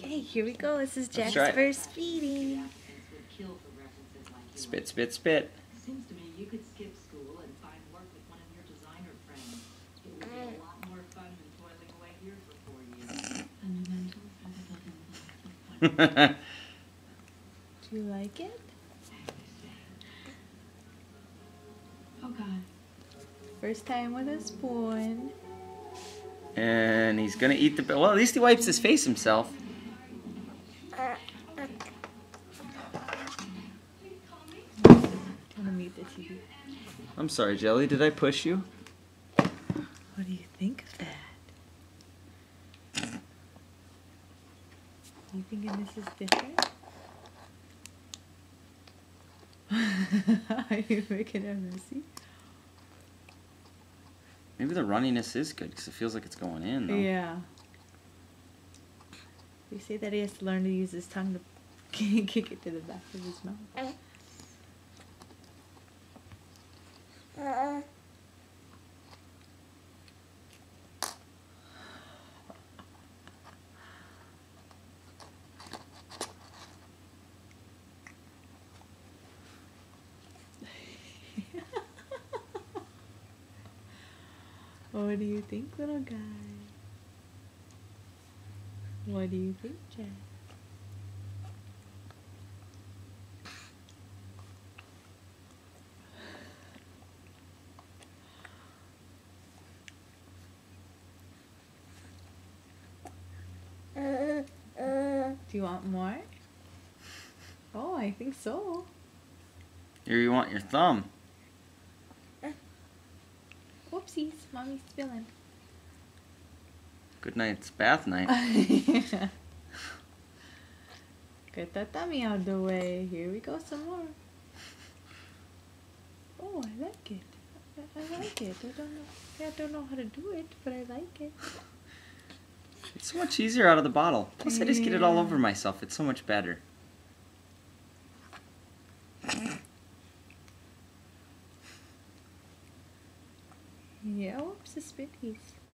Hey, here we go. This is Jack's try it. first feeding. Spit, spit, spit. Seems to me you could skip school and find work with one of your designer friends. It would be a lot more fun than toiling away here for 4 years. Do you like it? Oh God. First time with a spoon. And he's gonna eat the. Well, at least he wipes his face himself. Want to meet the TV? I'm sorry, Jelly. Did I push you? What do you think of that? You thinking this is different? Are you making it messy? Maybe the runniness is good because it feels like it's going in, though. Yeah. You say that he has to learn to use his tongue to kick it to the back of his mouth. What do you think, little guy? What do you think, Jack? Do you want more? Oh, I think so. Here, you want your thumb. Whoopsies, mommy's spilling. Good night. It's bath night. Get that tummy out of the way. Here we go, some more. Oh, I like it. I like it. I don't know how to do it, but I like it. It's so much easier out of the bottle. Plus, I just get it all Yeah. over myself. It's so much better. Yeah, whoops, the spitties.